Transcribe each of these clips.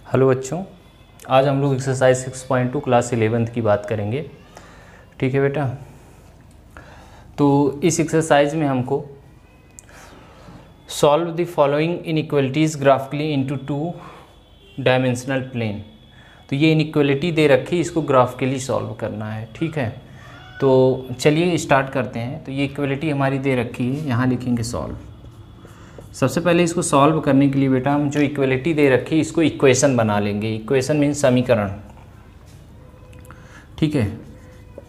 Hello बच्चों, आज हम लोग एक्सरसाइज 6.2 क्लास 11th की बात करेंगे। ठीक है बेटा। तो इस एक्सरसाइज में हमको solve the following inequalities graphically into 2 dimensional plane. तो ये इनइक्वलिटी दे रखी, इसको ग्राफिकली सॉल्व करना है। ठीक है, तो चलिए स्टार्ट करते हैं। तो ये इक्वलिटी हमारी दे रखी है, यहाँ लिखेंगे सॉल्व। सबसे पहले इसको सॉल्व करने के लिए बेटा हम जो इक्वलिटी दे रखी है इसको इक्वेशन बना लेंगे। इक्वेशन मीन्स समीकरण। ठीक है,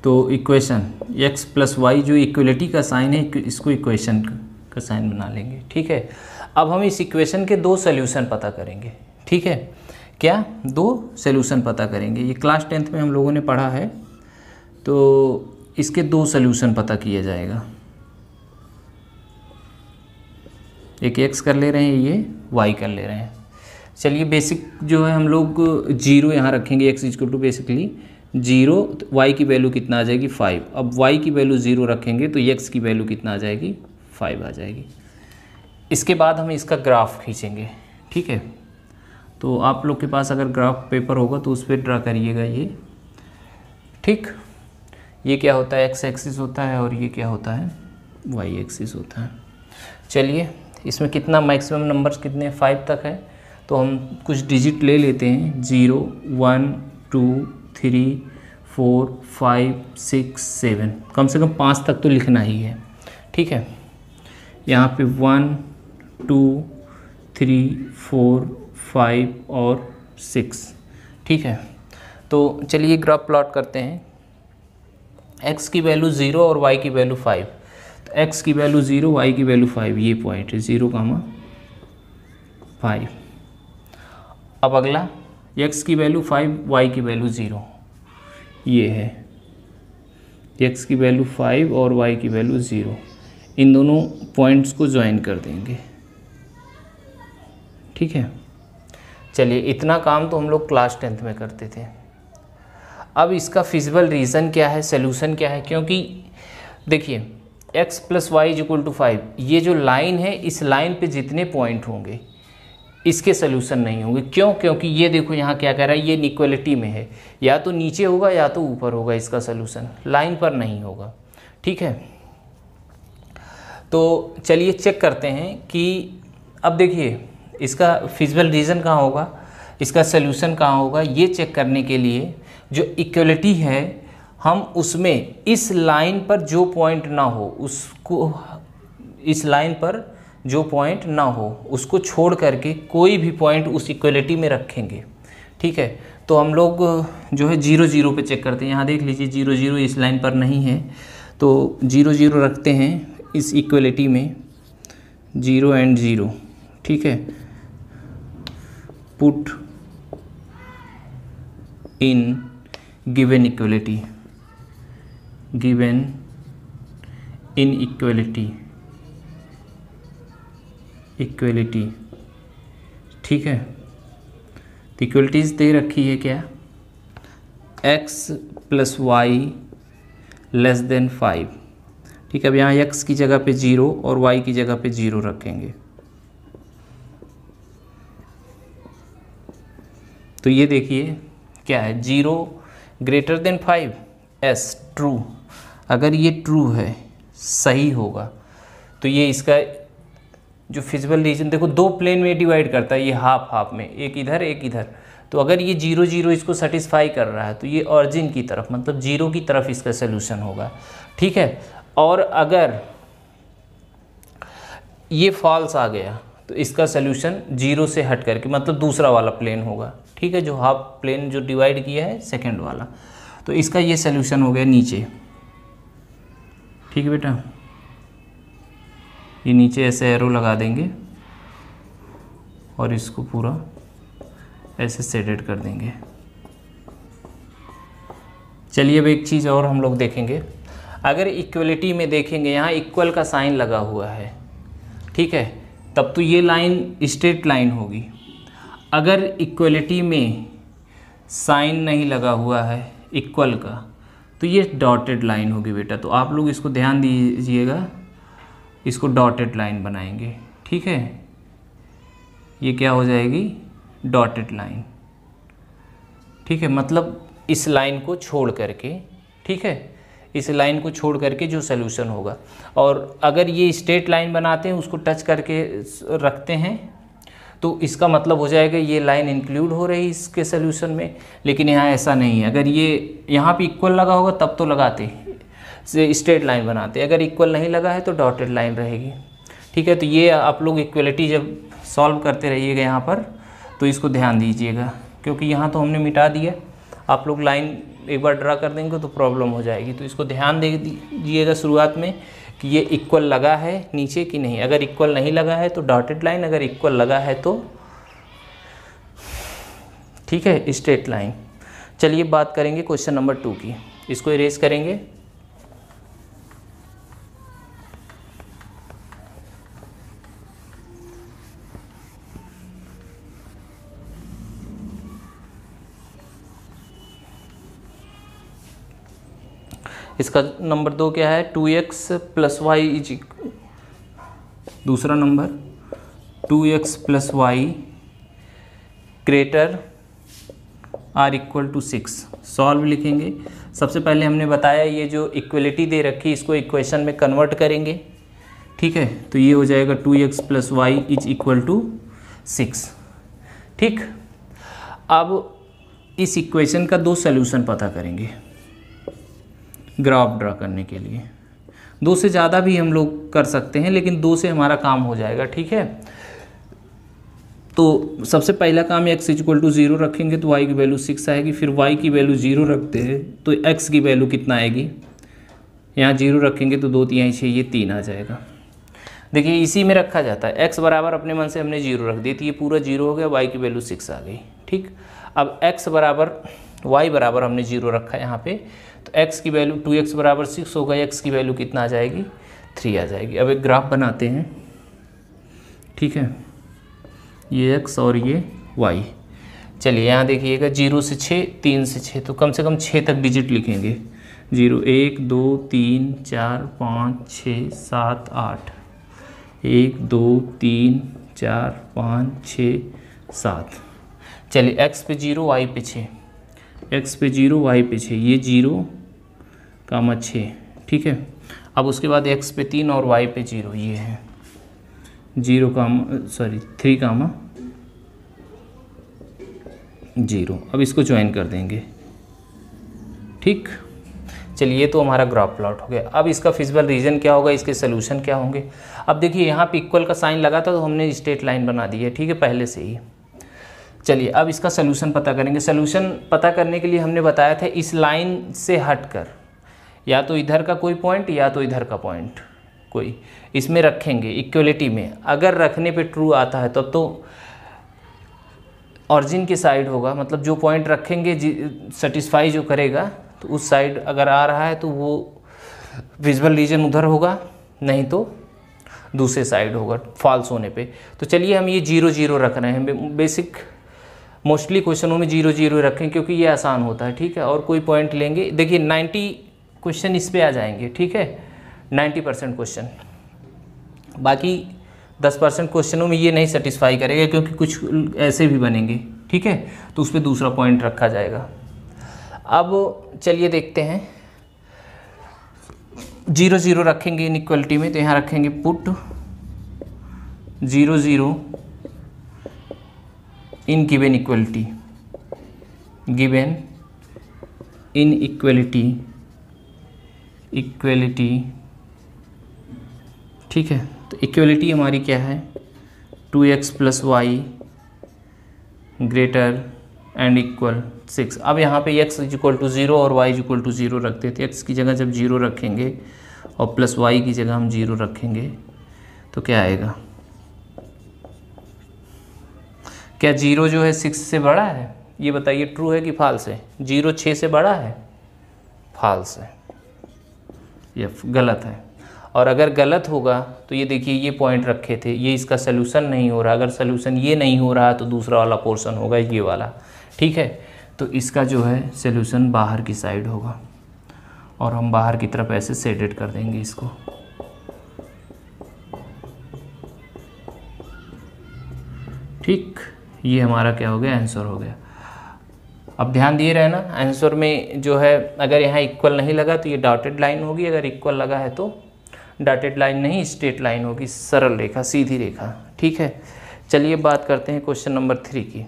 तो इक्वेशन x प्लस वाई जो इक्वलिटी का साइन है इसको इक्वेशन का साइन बना लेंगे। ठीक है, अब हम इस इक्वेशन के दो सोल्यूशन पता करेंगे। ठीक है, क्या दो सोल्यूशन पता करेंगे। ये क्लास 10th में हम लोगों ने पढ़ा है, तो इसके दो सोल्यूशन पता किया जाएगा। एक x कर ले रहे हैं, ये y कर ले रहे हैं। चलिए बेसिक जो है हम लोग 0 यहाँ रखेंगे। x equal to basically 0, y की वैल्यू कितना आ जाएगी 5। अब y की वैल्यू 0 रखेंगे तो x की वैल्यू कितना आ जाएगी 5 आ जाएगी। इसके बाद हम इसका ग्राफ खींचेंगे। ठीक है, तो आप लोग के पास अगर ग्राफ पेपर होगा तो उस पर ड्रा करिएगा ये। ठीक, ये क्या होता है x एक्सिस होता है और ये क्या होता है y एक्सिस होता है। चलिए इसमें कितना मैक्सिमम नंबर्स कितने 5 तक है, तो हम कुछ डिजिट ले लेते हैं। 0 1 2 3 4 5 6 7, कम से कम 5 तक तो लिखना ही है। ठीक है, यहाँ पे 1 2 3 4 5 और 6। ठीक है, तो चलिए ग्राफ प्लॉट करते हैं। x की वैल्यू 0 और y की वैल्यू 5। x की वैल्यू 0, y की वैल्यू 5, ये पॉइंट है 0, 5। अब अगला x की वैल्यू 5, y की वैल्यू 0, ये है x की वैल्यू 5 और y की वैल्यू 0। इन दोनों पॉइंट्स को ज्वाइन कर देंगे। ठीक है, चलिए इतना काम तो हम लोग क्लास 10th में करते थे। अब इसका फिजिबल रीज़न क्या है, सोल्यूशन क्या है, क्योंकि देखिए x plus Y equal to 5, ये जो लाइन है इस लाइन पे जितने पॉइंट होंगे इसके सोल्यूशन नहीं होंगे। क्यों? क्योंकि ये देखो यहाँ क्या कह रहा है, ये इनइक्वलिटी में है, या तो नीचे होगा या तो ऊपर होगा इसका सोल्यूशन, लाइन पर नहीं होगा। ठीक है, तो चलिए चेक करते हैं कि अब देखिए इसका फिजिबल रीज़न कहाँ होगा, इसका सोल्यूशन कहाँ होगा। ये चेक करने के लिए जो इक्वलिटी है हम उसमें इस लाइन पर जो पॉइंट ना हो उसको, इस लाइन पर जो पॉइंट ना हो उसको छोड़ करके कोई भी पॉइंट उस इक्वलिटी में रखेंगे। ठीक है, तो हम लोग जो है 0 0 पे चेक करते हैं। यहाँ देख लीजिए 0 0 इस लाइन पर नहीं है, तो 0 0 रखते हैं इस इक्वलिटी में, 0 एंड 0। ठीक है, put in given equality, given inequality, equality. ठीक है, तो इक्वलिटीज़ दे रखी है क्या, x plus Y less than 5। ठीक है, अब यहाँ x की जगह पे 0 और y की जगह पे 0 रखेंगे। तो ये देखिए क्या है, 0 ग्रेटर देन 5, एस ट्रू। अगर ये ट्रू है, सही होगा, तो ये इसका जो फिजिबल रीजन देखो 2 प्लेन में डिवाइड करता है, ये हाफ हाफ में, एक इधर एक इधर। तो अगर ये 0 0 इसको सेटिस्फाई कर रहा है तो ये ऑरिजिन की तरफ मतलब 0 की तरफ इसका सोल्यूशन होगा। ठीक है, और अगर ये फॉल्स आ गया तो इसका सोल्यूशन 0 से हट करके मतलब दूसरा वाला प्लेन होगा। ठीक है, जो हाफ प्लेन जो डिवाइड किया है सेकेंड वाला, तो इसका ये सोल्यूशन हो गया नीचे। ठीक है बेटा, ये नीचे ऐसे एरो लगा देंगे और इसको पूरा ऐसे शेडेड कर देंगे। चलिए अब एक चीज़ और हम लोग देखेंगे। अगर इक्वलिटी में देखेंगे यहाँ इक्वल का साइन लगा हुआ है, ठीक है, तब तो ये लाइन स्ट्रेट लाइन होगी। अगर इक्वलिटी में साइन नहीं लगा हुआ है इक्वल का तो ये डॉटेड लाइन होगी बेटा। तो आप लोग इसको ध्यान दीजिएगा, इसको डॉटेड लाइन बनाएंगे। ठीक है, ये क्या हो जाएगी, डॉटेड लाइन। ठीक है, मतलब इस लाइन को छोड़ करके, ठीक है, इस लाइन को छोड़ करके जो सोल्यूशन होगा। और अगर ये स्ट्रेट लाइन बनाते हैं, उसको टच करके रखते हैं, तो इसका मतलब हो जाएगा ये लाइन इंक्लूड हो रही इसके सोल्यूशन में। लेकिन यहाँ ऐसा नहीं है, अगर ये यहाँ पे इक्वल लगा होगा तब तो लगाते, स्ट्रेट लाइन बनाते, अगर इक्वल नहीं लगा है तो डॉटेड लाइन रहेगी। ठीक है, तो ये आप लोग इक्वलिटी जब सॉल्व करते रहिएगा यहाँ पर, तो इसको ध्यान दीजिएगा, क्योंकि यहाँ तो हमने मिटा दिया, आप लोग लाइन एक बार ड्रा कर देंगे तो प्रॉब्लम हो जाएगी। तो इसको ध्यान दे दीजिएगा शुरुआत में कि ये इक्वल लगा है नीचे कि नहीं। अगर इक्वल नहीं लगा है तो डॉटेड लाइन, अगर इक्वल लगा है तो ठीक है स्ट्रेट लाइन। चलिए बात करेंगे क्वेश्चन नंबर 2 की, इसको इरेज करेंगे। इसका नंबर 2 क्या है, 2x प्लस वाई इज, दूसरा number 2x plus Y greater or equal to 6। Solve लिखेंगे। सबसे पहले हमने बताया ये जो इक्वलिटी दे रखी इसको इक्वेशन में कन्वर्ट करेंगे। ठीक है, तो ये हो जाएगा 2x plus Y is equal to 6। ठीक, अब इस इक्वेशन का 2 सॉल्यूशन पता करेंगे ग्राफ ड्रा करने के लिए। 2 से ज़्यादा भी हम लोग कर सकते हैं, लेकिन 2 से हमारा काम हो जाएगा। ठीक है, तो सबसे पहला काम x इक्वल टू 0 रखेंगे तो y की वैल्यू 6 आएगी। फिर y की वैल्यू 0 रखते हैं तो x की वैल्यू कितना आएगी, यहाँ 0 रखेंगे तो 2 3 6, ये 3 आ जाएगा। देखिए इसी में रखा जाता है, x बराबर अपने मन से हमने 0 रख दी तो ये पूरा 0 हो गया, y की वैल्यू 6 आ गई। ठीक, अब x बराबर y बराबर हमने 0 रखा है यहाँ पे, तो x की वैल्यू 2x बराबर 6 होगा, x की वैल्यू कितना आ जाएगी, 3 आ जाएगी। अब एक ग्राफ बनाते हैं। ठीक है, ये x और ये y। चलिए यहाँ देखिएगा 0 से 6, 3 से 6, तो कम से कम 6 तक डिजिट लिखेंगे। 0 1 2 3 4 5 6 7 8, 1 2 3 4 5 6 7। चलिए x पे 0 y पे 6, x पे 0 y पे 6, ये 0 कामा 6। ठीक है, अब उसके बाद x पे 3 और y पे 0, ये है 3 कामा 0। अब इसको ज्वाइन कर देंगे। ठीक, चलिए तो हमारा ग्राफ प्लॉट हो गया। अब इसका फिजिबल रीजन क्या होगा, इसके सोल्यूशन क्या होंगे। अब देखिए यहाँ पे इक्वल का साइन लगा था तो हमने स्ट्रेट लाइन बना दी है। ठीक है, पहले से ही। चलिए अब इसका सोल्यूशन पता करेंगे। सोल्यूशन पता करने के लिए हमने बताया था इस लाइन से हटकर या तो इधर का कोई पॉइंट या तो इधर का पॉइंट कोई इसमें रखेंगे इक्वलिटी में। अगर रखने पे ट्रू आता है तब तो ऑरिजिन की साइड होगा, मतलब जो पॉइंट रखेंगे सेटिस्फाई जो करेगा, तो उस साइड अगर आ रहा है तो वो विजुअल रीजन उधर होगा, नहीं तो दूसरे साइड होगा फॉल्स होने पे। तो चलिए हम ये 0 0 रख रहे हैं। बेसिक मोस्टली क्वेश्चनों में 0 0 रखें क्योंकि ये आसान होता है। ठीक है, और कोई पॉइंट लेंगे। देखिए 90 क्वेश्चन इस पे आ जाएंगे। ठीक है, 90% क्वेश्चन। बाकी 10% क्वेश्चनों में ये नहीं सेटिस्फाई करेगा क्योंकि कुछ ऐसे भी बनेंगे। ठीक है, तो उस पर दूसरा पॉइंट रखा जाएगा। अब चलिए देखते हैं 0 0 रखेंगे इनइक्वलिटी में, तो यहाँ रखेंगे put 0 0 in given equality, given in equality. ठीक है, तो इक्वलिटी हमारी क्या है, 2x plus Y greater and equal 6। अब यहाँ पे x इक्वल टू 0 और y इक्वल टू 0 रखते थे। x की जगह जब 0 रखेंगे और प्लस y की जगह हम 0 रखेंगे तो क्या आएगा, क्या 0 जो है 6 से बड़ा है, ये बताइए ट्रू है कि फॉल्स है। 0 6 से बड़ा है, फॉल्स है, ये गलत है। और अगर गलत होगा तो ये देखिए ये पॉइंट रखे थे, ये इसका सोल्यूशन नहीं हो रहा। अगर सोल्यूशन ये नहीं हो रहा तो दूसरा वाला पोर्शन होगा ये वाला। ठीक है, तो इसका जो है सोल्यूशन बाहर की साइड होगा और हम बाहर की तरफ ऐसे शेडेड कर देंगे इसको। ठीक, ये हमारा क्या हो गया, आंसर हो गया। अब ध्यान दिए रहना, आंसर में जो है अगर यहाँ इक्वल नहीं लगा तो ये डॉटेड लाइन होगी, अगर इक्वल लगा है तो डॉटेड लाइन नहीं स्ट्रेट लाइन होगी, सरल रेखा, सीधी रेखा। ठीक है, चलिए बात करते हैं क्वेश्चन नंबर 3 की।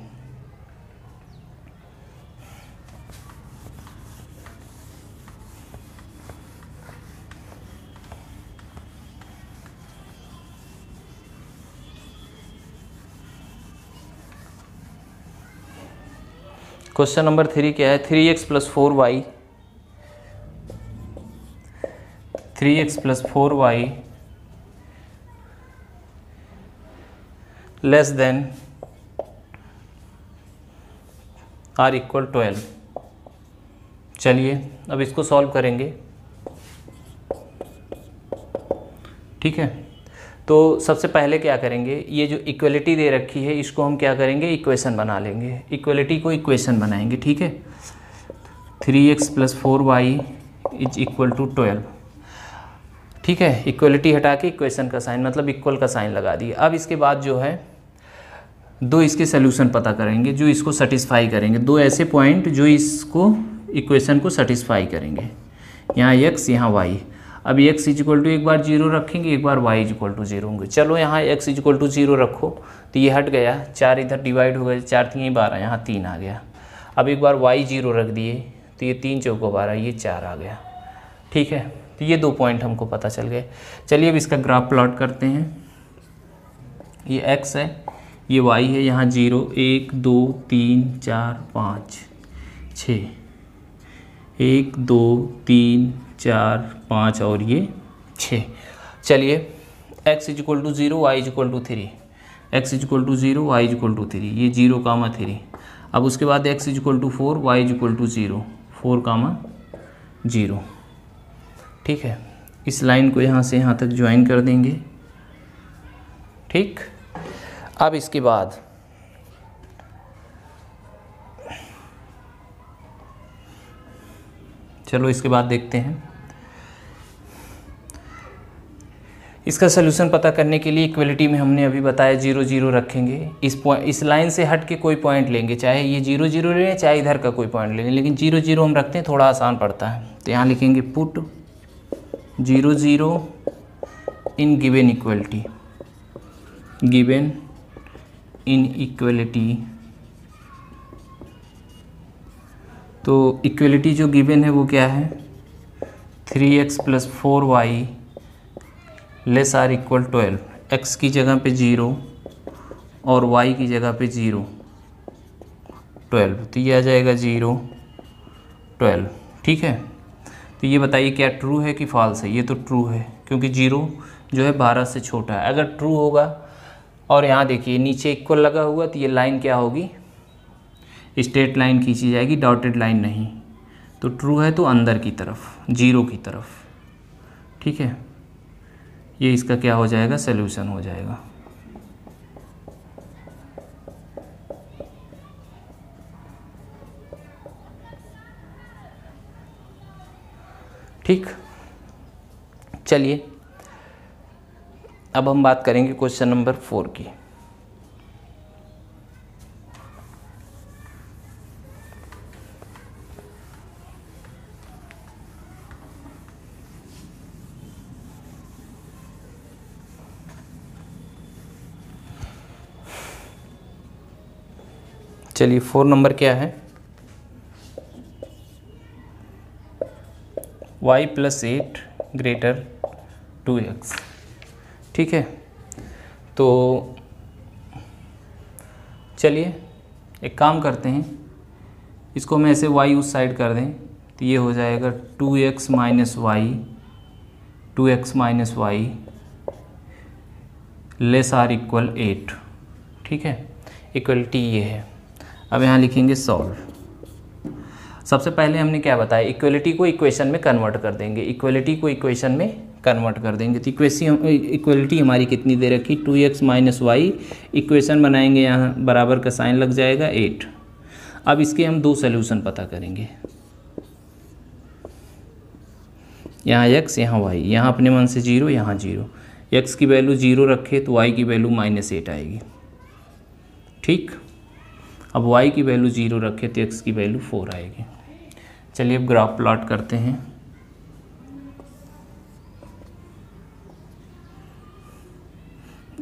क्वेश्चन नंबर 3 क्या है, 3x + 4y 3x + 4y less than or equal 12। चलिए अब इसको सॉल्व करेंगे। ठीक है, तो सबसे पहले क्या करेंगे, ये जो इक्वलिटी दे रखी है इसको हम क्या करेंगे, इक्वेशन बना लेंगे, इक्वलिटी को इक्वेशन बनाएंगे। ठीक है, 3x + 4y = 12। ठीक है, इक्वलिटी हटा के इक्वेशन का साइन मतलब इक्वल का साइन लगा दिए। अब इसके बाद जो है दो इसके सोल्यूशन पता करेंगे जो इसको सेटिस्फाई करेंगे, दो ऐसे पॉइंट जो इसको इक्वेशन को सेटिस्फाई करेंगे, यहाँ x यहाँ y। अब x = एक बार 0 रखेंगे, एक बार y = 0 होंगे। चलो यहाँ x = 0 रखो तो ये हट गया, 4 इधर डिवाइड हो गए, 4 3 12, यहाँ 3 आ गया। अब एक बार y 0 रख दिए तो ये 3 चौको 12, ये 4 आ गया। ठीक है, तो ये 2 पॉइंट हमको पता चल गए। चलिए अब इसका ग्राफ प्लॉट करते हैं। ये x है, ये y है, यहाँ 0 1 2 3 4 5 6, 1 2 3 4 5 और ये 6। चलिए x = 0 y = 3, x = 0 y = 3, ये 0, 3। अब उसके बाद x = 4 y = 0, 4, 0। ठीक है, इस लाइन को यहाँ से यहाँ तक ज्वाइन कर देंगे। ठीक, अब इसके बाद चलो इसके बाद देखते हैं। इसका सलूशन पता करने के लिए इक्वलिटी में हमने अभी बताया 0 0 रखेंगे। इस लाइन से हट के कोई पॉइंट लेंगे, चाहे ये 0 0 लें चाहे इधर का कोई पॉइंट लेंगे, लेकिन 0 0 हम रखते हैं, थोड़ा आसान पड़ता है। तो यहाँ लिखेंगे put 0 0 in given equality, given in equality. तो इक्वलिटी जो गिवन है वो क्या है, 3x + 4y less or equal 12। x की जगह पे 0 और y की जगह पे 0 12, तो ये आ जाएगा 0 12। ठीक है, तो ये बताइए क्या ट्रू है कि फॉल्स है। ये तो ट्रू है क्योंकि 0 जो है 12 से छोटा है। अगर ट्रू होगा और यहाँ देखिए नीचे इक्वल लगा हुआ तो ये लाइन क्या होगी, स्ट्रेट लाइन खींची जाएगी, डॉटेड लाइन नहीं। तो ट्रू है तो अंदर की तरफ, 0 की तरफ। ठीक है, ये इसका क्या हो जाएगा, सॉल्यूशन हो जाएगा। ठीक, चलिए अब हम बात करेंगे क्वेश्चन नंबर 4 की। चलिए 4 नंबर क्या है, y + 8 > 2x। ठीक है, तो चलिए एक काम करते हैं, इसको हम ऐसे y उस साइड कर दें तो ये हो जाएगा 2x - y less or equal 8। ठीक है, इक्वलिटी ये है। अब यहाँ लिखेंगे सॉल्व। सबसे पहले हमने क्या बताया, इक्वलिटी को इक्वेशन में कन्वर्ट कर देंगे, इक्वलिटी को इक्वेशन में कन्वर्ट कर देंगे। तो इक्वलिटी हमारी कितनी दे रखी, 2x - y, इक्वेशन बनाएंगे, यहाँ बराबर का साइन लग जाएगा 8। अब इसके हम 2 सॉल्यूशन पता करेंगे, यहाँ x यहाँ y, यहाँ अपने मन से 0 यहाँ 0। x की वैल्यू 0 रखे तो y की वैल्यू -8 आएगी। ठीक, अब y की वैल्यू 0 रखे तो x की वैल्यू 4 आएगी। चलिए अब ग्राफ प्लॉट करते हैं।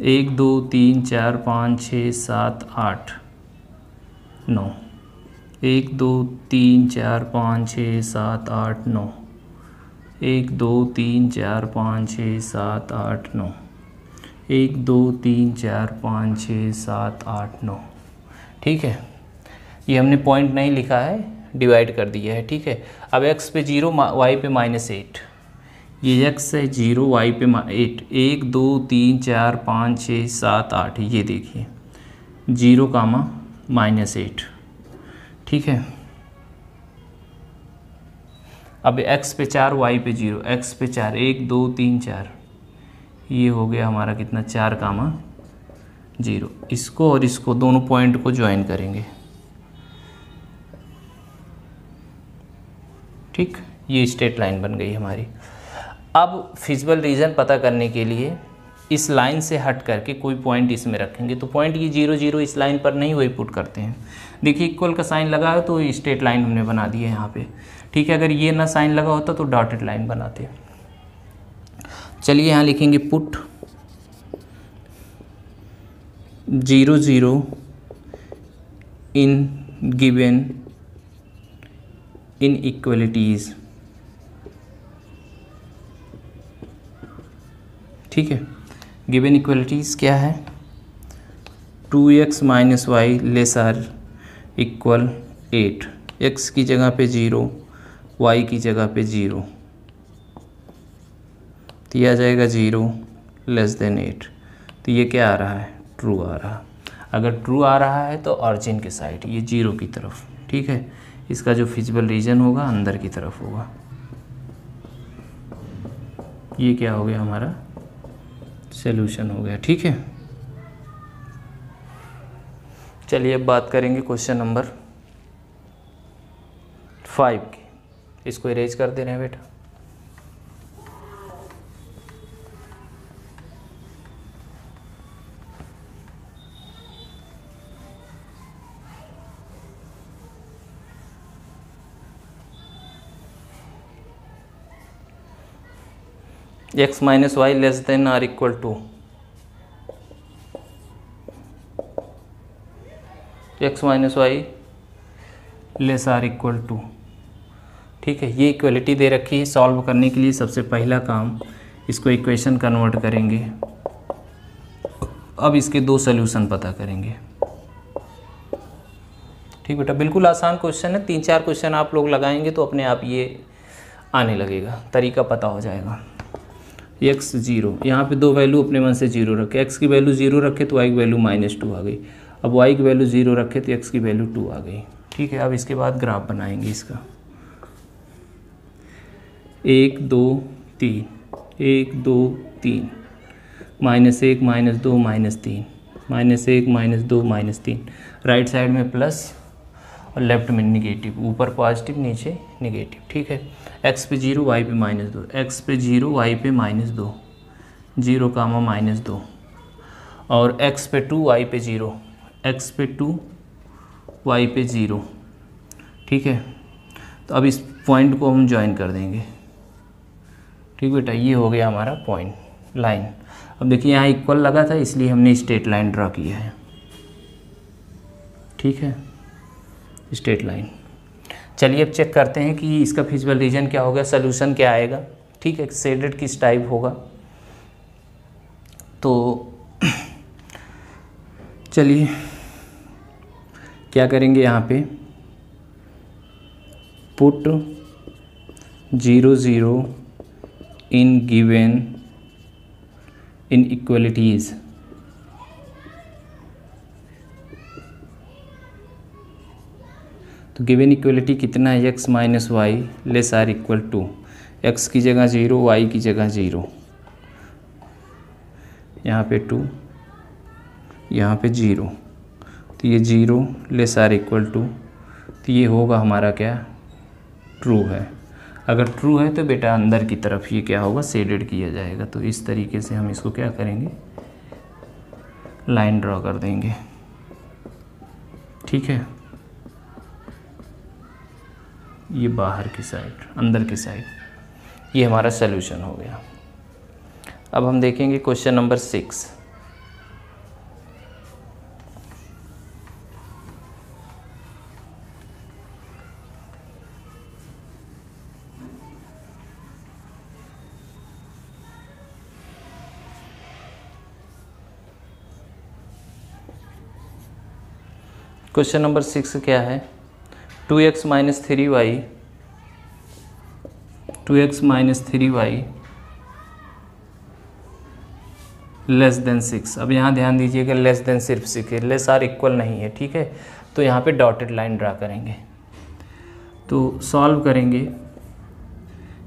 एक 2 3 4 5 6 7 8 9, 1 2 3 4 5 6 7 8 9, 1 2 3 4 5 6 7 8 9, 1 2 3 4 5 6 7 8 9। ठीक है, ये हमने पॉइंट नहीं लिखा है, डिवाइड कर दिया है। ठीक है, अब x पे 0 y पे -8, ये x है 0 y पे 8, 1 2 3 4 5 6 7 8, ये देखिए 0 कामा -8। ठीक है, अब x पे 4 y पे 0, x पे 4, 1 2 3 4, ये हो गया हमारा कितना 4 कामा 0। इसको और इसको दोनों पॉइंट को ज्वाइन करेंगे। ठीक, ये स्ट्रेट लाइन बन गई हमारी। अब फिजिबल रीजन पता करने के लिए इस लाइन से हट करके कोई पॉइंट इसमें रखेंगे, तो पॉइंट ये 0 0 इस लाइन पर नहीं, वही पुट करते हैं। देखिए इक्वल का साइन लगा है तो स्ट्रेट लाइन हमने बना दी है यहाँ पे। ठीक है, अगर ये ना साइन लगा होता तो डॉटेड लाइन बनाते। चलिए यहाँ लिखेंगे पुट 0 0 इन गिवन इनइक्वलिटीज़। ठीक है, गिवन इक्वलिटीज़ क्या है? 2x - y less or equal 8, x की जगह पे 0, y की जगह पे 0, तो यह आ जाएगा 0 लेस देन 8। तो ये क्या आ रहा है? ट्रू आ रहा। अगर ट्रू आ रहा है तो ऑरिजिन के साइड, ये 0 की तरफ। ठीक है, इसका जो फिजिबल रीजन होगा अंदर की तरफ होगा। ये क्या हो गया हमारा? सॉल्यूशन हो गया। ठीक है, चलिए अब बात करेंगे क्वेश्चन नंबर 5 की। इसको इरेज कर दे रहे हैं बेटा। x - y less than or equal to, x - y less or equal to. ठीक है, ये इक्वलिटी दे रखी है। सॉल्व करने के लिए सबसे पहला काम इसको इक्वेशन कन्वर्ट करेंगे। अब इसके दो सॉल्यूशन पता करेंगे। ठीक बेटा, बिल्कुल आसान क्वेश्चन है। 3 4 क्वेश्चन आप लोग लगाएंगे तो अपने आप ये आने लगेगा, तरीका पता हो जाएगा। x 0, यहाँ पे दो वैल्यू अपने मन से 0 रखे। x की वैल्यू 0 रखे तो y की वैल्यू -2 आ गई। अब y की वैल्यू 0 रखे तो x की वैल्यू 2 आ गई। ठीक है, अब इसके बाद ग्राफ बनाएंगे इसका। 1 2 3, 1 2 3, -1 -2 -3, -1 -2 -3, राइट साइड में प्लस और लेफ्ट में निगेटिव, ऊपर पॉजिटिव नीचे निगेटिव। ठीक है, x पे 0 y पे -2, x पे 0 y पे -2, 0 कामा -2, और x पे 2 y पे 0, x पे 2 y पे 0। ठीक है, तो अब इस पॉइंट को हम ज्वाइन कर देंगे। ठीक बेटा, ये हो गया हमारा पॉइंट लाइन। अब देखिए यहाँ इक्वल लगा था इसलिए हमने स्ट्रेट लाइन ड्रा किया है। ठीक है, स्ट्रेट लाइन। चलिए अब चेक करते हैं कि इसका फिजिबल रीजन क्या होगा, सॉल्यूशन क्या आएगा। ठीक है, शेडेड किस टाइप होगा। तो चलिए क्या करेंगे, यहाँ पे पुट 0 0 इन गिवन इनइक्वलिटीज़। तो गिवन इक्वलिटी कितना है? x - y less or equal to, x की जगह 0, y की जगह 0, यहाँ पे 2, यहाँ पे 0, तो ये 0 लेस आर इक्वल टू, तो ये होगा हमारा क्या? ट्रू है। अगर ट्रू है तो बेटा अंदर की तरफ ये क्या होगा? शेडेड किया जाएगा। तो इस तरीके से हम इसको क्या करेंगे? लाइन ड्रॉ कर देंगे। ठीक है, ये बाहर की साइड, अंदर की साइड, ये हमारा सॉल्यूशन हो गया। अब हम देखेंगे क्वेश्चन नंबर 6। क्वेश्चन नंबर 6 क्या है? 2x minus 3y, 2x minus 3y less than 6। अब यहाँ ध्यान दीजिएगा, लेस देन सिर्फ 6 है, लेस आर इक्वल नहीं है, ठीक है। तो यहाँ पे डॉटेड लाइन ड्रा करेंगे, तो सॉल्व करेंगे,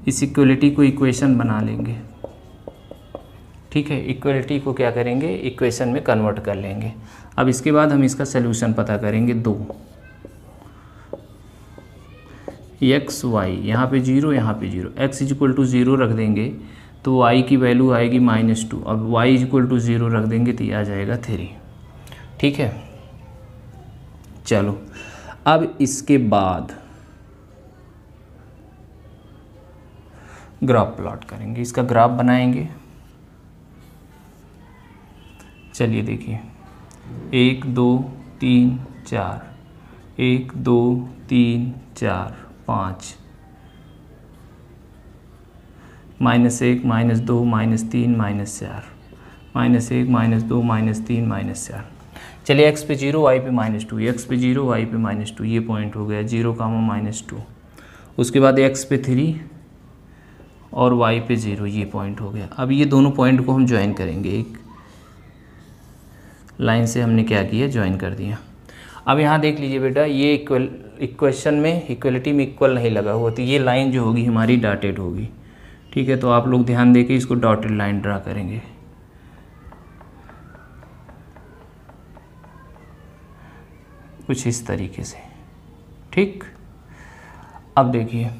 इस इक्वलिटी को इक्वेशन बना लेंगे, ठीक है। इक्वलिटी को क्या करेंगे, इक्वेशन में कन्वर्ट कर लेंगे। अब इसके बाद हम इसका सलूशन पता करेंगे। 2 एक्स वाई, यहाँ पे 0, यहाँ पे 0, x इक्वल टू 0 रख देंगे तो y की वैल्यू आएगी -2। अब y इक्वल टू 0 रख देंगे तो ये आ जाएगा 3, ठीक है। चलो अब इसके बाद ग्राफ प्लॉट करेंगे, इसका ग्राफ बनाएंगे। चलिए देखिए, 1 2 3 4, 1 2 3 4 5, -1 -2 -3 -4, -1 -2 -3 -4। चलिए x पे 0 y पे -2, x पे 0 y पे -2, ये पॉइंट हो गया 0, -2। उसके बाद x पे 3 और y पे 0, ये पॉइंट हो गया। अब ये दोनों पॉइंट को हम ज्वाइन करेंगे, एक लाइन से हमने क्या किया, ज्वाइन कर दिया। अब यहाँ देख लीजिए बेटा, ये इक्वेशन में इक्वलिटी में इक्वल नहीं लगा हुआ, तो ये लाइन जो होगी हमारी डॉटेड होगी, ठीक है। तो आप लोग ध्यान देके इसको डॉटेड लाइन ड्रा करेंगे। कुछ इस तरीके से, ठीक। अब देखिए,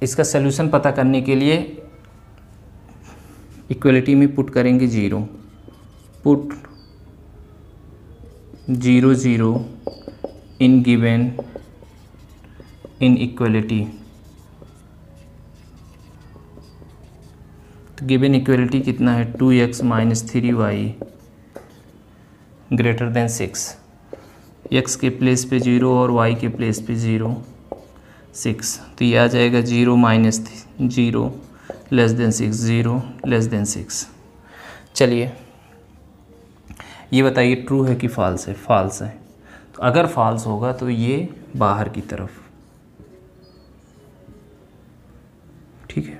इसका सलूशन पता करने के लिए इक्वलिटी में पुट करेंगे 0, put 0 0 in given in equality. तो गिवन इक्वलिटी कितना है, 2x minus 3y greater than 6। x के प्लेस पे 0 और y के प्लेस पे 0 6, तो ये आ जाएगा 0 minus 0 less than 6, 0 less than 6। चलिए ये बताइए ट्रू है कि फॉल्स है? फॉल्स है। तो अगर फॉल्स होगा तो ये बाहर की तरफ, ठीक है।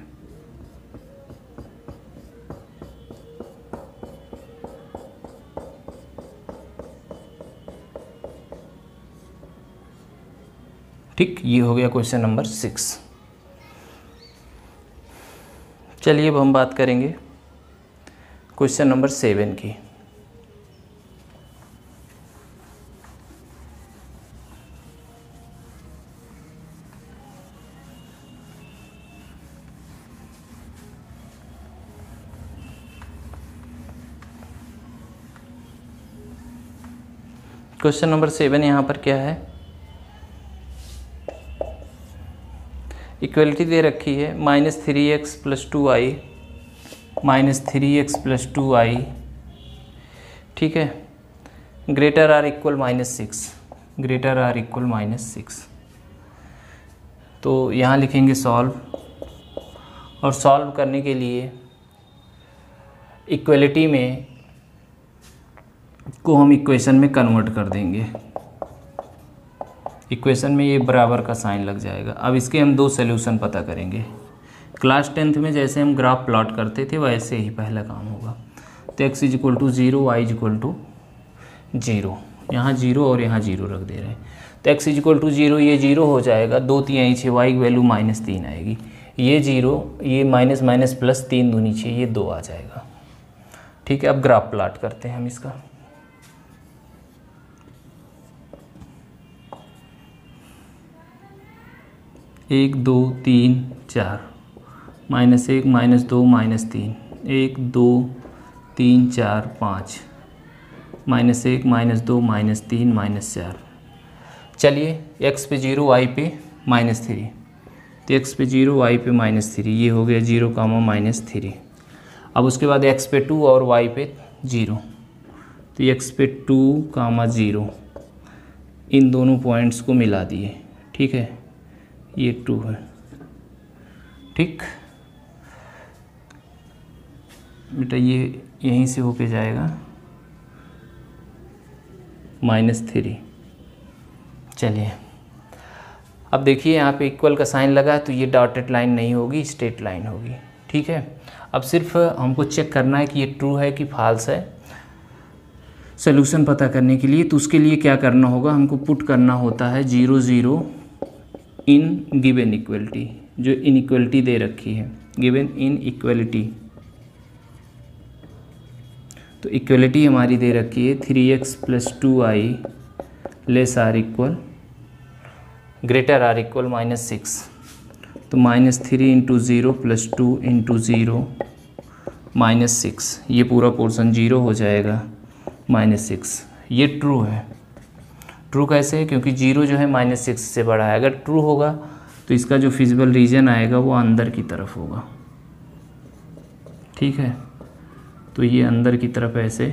ठीक, ये हो गया क्वेश्चन नंबर 6। चलिए अब हम बात करेंगे क्वेश्चन नंबर 7 की। क्वेश्चन नंबर 7 यहाँ पर क्या है, इक्वलिटी दे रखी है -3x + 2y, -3x + 2y, ठीक है, greater or equal -6, greater or equal -6। तो यहाँ लिखेंगे सॉल्व, और सॉल्व करने के लिए इक्वलिटी में को हम इक्वेशन में कन्वर्ट कर देंगे। इक्वेशन में ये बराबर का साइन लग जाएगा। अब इसके हम 2 सॉल्यूशन पता करेंगे। क्लास 10th में जैसे हम ग्राफ प्लॉट करते थे वैसे ही पहला काम होगा। तो x = 0, y = 0, यहाँ 0 और यहाँ 0 रख दे रहे हैं। तो x = 0, ये 0 हो जाएगा, 2 3 6, y की वैल्यू -3 आएगी, ये 0, ये माइनस माइनस प्लस 3 दूनी 6, ये 2 आ जाएगा, ठीक है। अब ग्राफ प्लॉट करते हैं हम इसका। एक 2 3 4, -1 -2 -3, 1 2 3 4 5, -1 -2 -3 -4। चलिए x पे 0 y पे -3, तो x पे 0 y पे -3, ये हो गया 0 -3। अब उसके बाद x पे 2 और y पे 0, तो x पे 2 0, इन दोनों पॉइंट्स को मिला दिए। ठीक है, ये 2 है। ठीक बेटा, ये यहीं से होके जाएगा -3। चलिए अब देखिए यहाँ पे इक्वल का साइन लगा है, तो ये डॉटेड लाइन नहीं होगी, स्ट्रेट लाइन होगी। ठीक है, अब सिर्फ हमको चेक करना है कि ये ट्रू है कि फॉल्स है। सोल्यूशन पता करने के लिए तो उसके लिए क्या करना होगा, हमको पुट करना होता है 0 0 इन गिवन इक्वलिटी, जो इनइक्वलिटी दे रखी है, गिवन इन इक्वलिटी। तो इक्वलिटी हमारी दे रखी है 3x + 2y less or equal greater or equal -6। तो -3 × 0 + 2 × 0 -6, ये पूरा पोर्शन 0 हो जाएगा -6। ये ट्रू है। ट्रू कैसे है, क्योंकि 0 जो है -6 से बड़ा है। अगर ट्रू होगा तो इसका जो फिजिबल रीजन आएगा वो अंदर की तरफ होगा। ठीक है, तो ये अंदर की तरफ ऐसे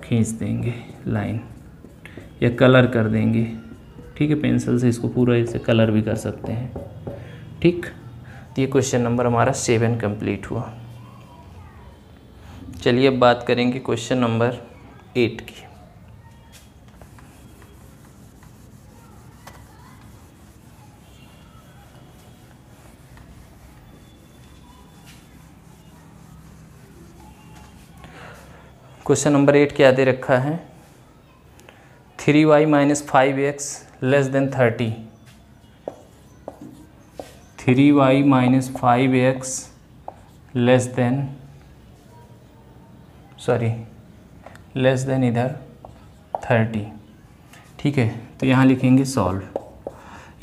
खींच देंगे लाइन, या कलर कर देंगे। ठीक है, पेंसिल से इसको पूरा ऐसे कलर भी कर सकते हैं। ठीक, तो ये क्वेश्चन नंबर हमारा 7 कंप्लीट हुआ। चलिए अब बात करेंगे क्वेश्चन नंबर 8 की। क्वेश्चन नंबर 8 क्या दे रखा है, 3y - 5x < 30। 3y - 5x less than इधर 30। ठीक है, तो यहाँ लिखेंगे सॉल्व।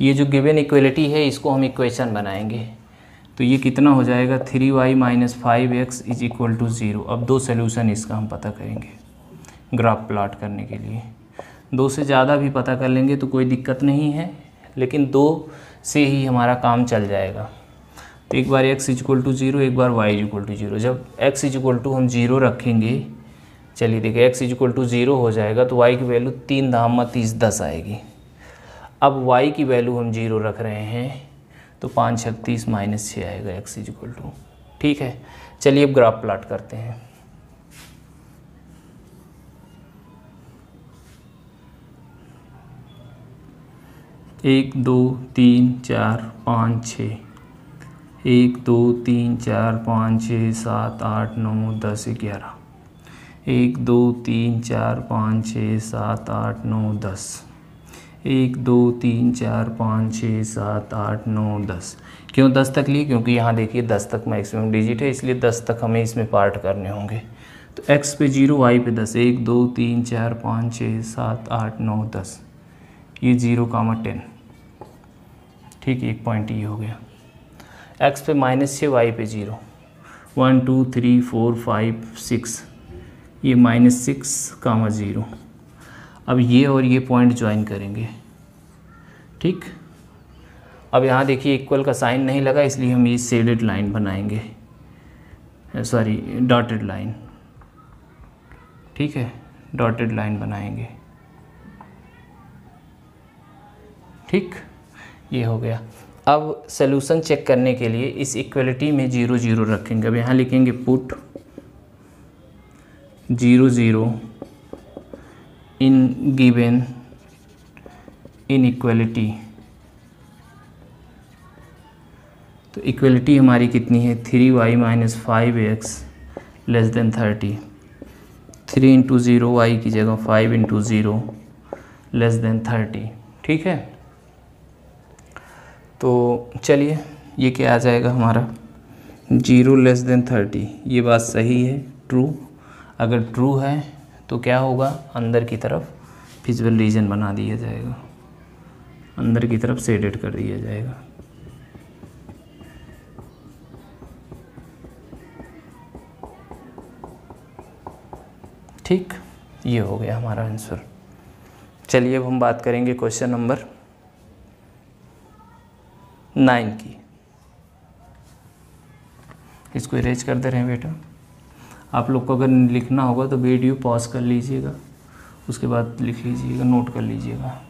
ये जो गिवन इक्वलिटी है इसको हम इक्वेशन बनाएंगे। तो ये कितना हो जाएगा, 3y - 5x = 0। अब दो सोल्यूशन इसका हम पता करेंगे ग्राफ प्लॉट करने के लिए। 2 से ज़्यादा भी पता कर लेंगे तो कोई दिक्कत नहीं है, लेकिन 2 से ही हमारा काम चल जाएगा। तो एक बार x = 0, एक बार y = 0। जब x = हम 0 रखेंगे, चलिए देखिए x = 0 हो जाएगा तो y की वैल्यू 3 × 30 10 आएगी। अब y की वैल्यू हम 0 रख रहे हैं तो 5 × 30 -6 आएगा x = ठीक है। चलिए अब ग्राफ प्लॉट करते हैं। एक 2 3 4 5 6, 1 2 3 4 5 6 7 8 9 10 11, 1 2 3 4 5 6 7 8 9 10, 1 2 3 4 5 6 7 8 9 10। क्यों 10 तक लिए, क्योंकि यहाँ देखिए 10 तक मैक्सिमम डिजिट है, इसलिए 10 तक हमें इसमें पार्ट करने होंगे। तो x पे 0, y पे 10, 1 2 3 4 5 6 7 8 9 10, ये 0, 10। ठीक है, एक पॉइंट ये हो गया। x पे -6, y पे 0, 1 2 3 4 5 6, ये -6, 0। अब ये और ये पॉइंट ज्वाइन करेंगे। ठीक, अब यहाँ देखिए इक्वल का साइन नहीं लगा, इसलिए हम ये शेडेड लाइन बनाएंगे, सॉरी डॉटेड लाइन। ठीक है, डॉटेड लाइन बनाएंगे। ठीक, ये हो गया। अब सॉल्यूशन चेक करने के लिए इस इक्वलिटी में 0 0 रखेंगे। अब यहाँ लिखेंगे पुट 0 0 इन गिवन इनइक्वलिटी। तो इक्वलिटी हमारी कितनी है, 3y - 5x < 30। 3 × 0, y की जगह 5 × 0 < 30। ठीक है, तो चलिए ये क्या आ जाएगा हमारा, 0 < 30। ये बात सही है, ट्रू। अगर ट्रू है तो क्या होगा, अंदर की तरफ फिजिबल रीजन बना दिया जाएगा, अंदर की तरफ शेडेड कर दिया जाएगा। ठीक, ये हो गया हमारा आंसर। चलिए अब हम बात करेंगे क्वेश्चन नंबर 9 की। इसको इरेज कर दे रहे हैं बेटा। आप लोग को अगर लिखना होगा तो वीडियो पॉज कर लीजिएगा, उसके बाद लिख लीजिएगा, नोट कर लीजिएगा।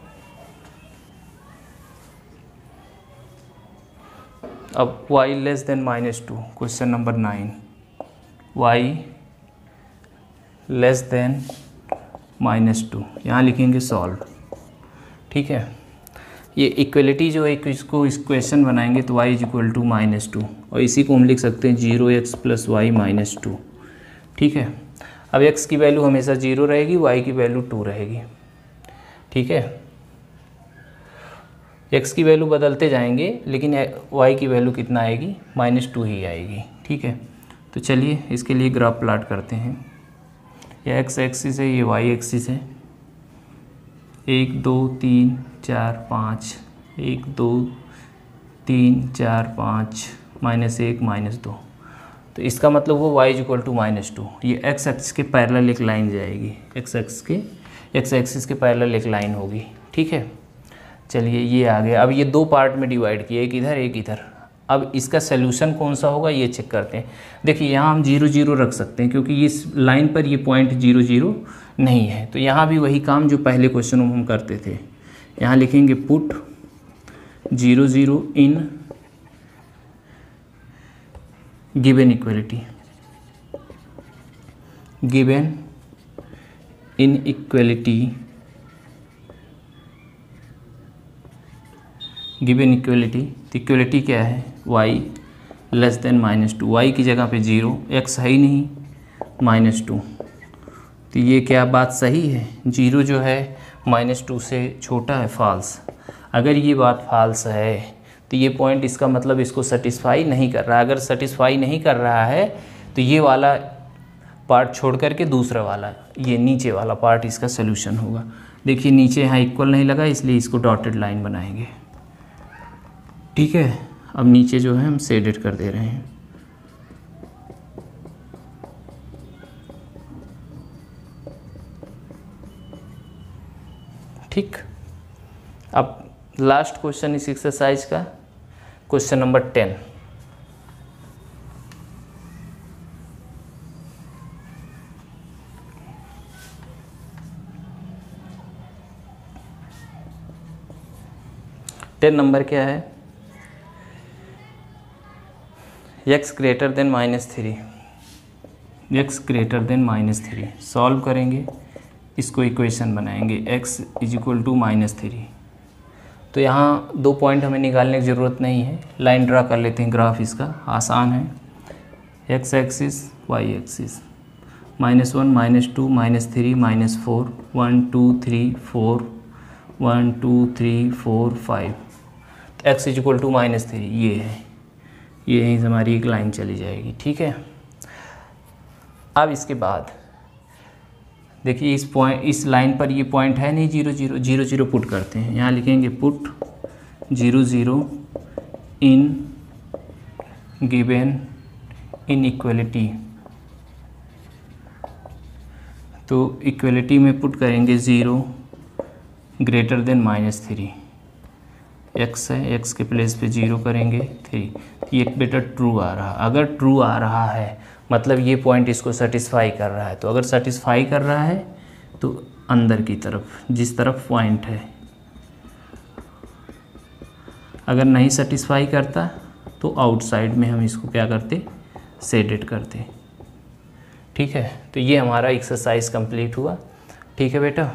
अब y less then -2, question number 9, y less then -2, यहाँ लिखेंगे सॉल्व। ठीक है, ये इक्वलिटी जो है इसको इक्वेशन बनाएंगे तो y इक्वल टू -2, और इसी को हम लिख सकते हैं 0x + y - 2। ठीक है, अब x की वैल्यू हमेशा 0 रहेगी, y की वैल्यू 2 रहेगी। ठीक है, x की वैल्यू बदलते जाएंगे लेकिन y की वैल्यू कितना आएगी, -2 ही आएगी। ठीक है, तो चलिए इसके लिए ग्राफ प्लाट करते हैं। ये x एक्सिस है, ये y एक्सिस है। 1 2 3 4 5, 1 2 3 4 5, -1 -2, तो इसका मतलब वो y इक्वल टू -2। ये x एक्सिस के पैरेलल एक लाइन जाएगी, x एक्सिस के पैरेलल एक लाइन होगी। ठीक है, चलिए ये आ गया। अब ये दो पार्ट में डिवाइड किया, एक इधर एक इधर। अब इसका सलूशन कौन सा होगा ये चेक करते हैं। देखिए यहाँ हम 0 0 रख सकते हैं क्योंकि इस लाइन पर ये पॉइंट 0 0 नहीं है, तो यहाँ भी वही काम जो पहले क्वेश्चन में हम करते थे। यहाँ लिखेंगे put 0 0 in given equality, given in equality, given equality. तो इक्वलिटी क्या है, y लेस देन -2, y की जगह पे 0, x है ही नहीं, -2। तो ये क्या बात सही है, 0 जो है -2 से छोटा है, फॉल्स। अगर ये बात फॉल्स है तो ये पॉइंट इसका मतलब इसको सेटिस्फाई नहीं कर रहा है। अगर सेटिस्फाई नहीं कर रहा है तो ये वाला पार्ट छोड़ करके दूसरा वाला, ये नीचे वाला पार्ट इसका सोल्यूशन होगा। देखिए नीचे यहाँ इक्वल नहीं लगा, इसलिए इसको डॉटेड लाइन बनाएंगे। ठीक है, अब नीचे जो है हम शेडेड कर दे रहे हैं। ठीक, अब लास्ट क्वेश्चन इस एक्सरसाइज का, क्वेश्चन नंबर 10। नंबर क्या है, x greater than -3, x greater than -3 solve करेंगे, इसको इक्वेशन बनाएंगे x इक्वल टू -3। तो यहाँ दो पॉइंट हमें निकालने की ज़रूरत नहीं है, लाइन ड्रा कर लेते हैं। ग्राफ इसका आसान है, x axis y axis, -1 -2 -3 -4, 1 2 3 4, 1 2 3 4 5, x equal to -3 ये है, ये यहीं से हमारी एक लाइन चली जाएगी। ठीक है, अब इसके बाद देखिए इस लाइन पर ये पॉइंट है नहीं, 0 0 0 0 पुट करते हैं। यहाँ लिखेंगे put 0 0 in given in equality. तो इक्वलिटी में पुट करेंगे 0 ग्रेटर देन -3, x है, x के प्लेस पे 0 करेंगे 3। ये बेटा ट्रू आ रहा, अगर ट्रू आ रहा है मतलब ये पॉइंट इसको सेटिस्फाई कर रहा है। तो अगर सेटिस्फाई कर रहा है तो अंदर की तरफ, जिस तरफ पॉइंट है। अगर नहीं सेटिस्फाई करता तो आउटसाइड में हम इसको क्या करते, शेडेड करते। ठीक है, तो ये हमारा एक्सरसाइज कंप्लीट हुआ। ठीक है बेटा।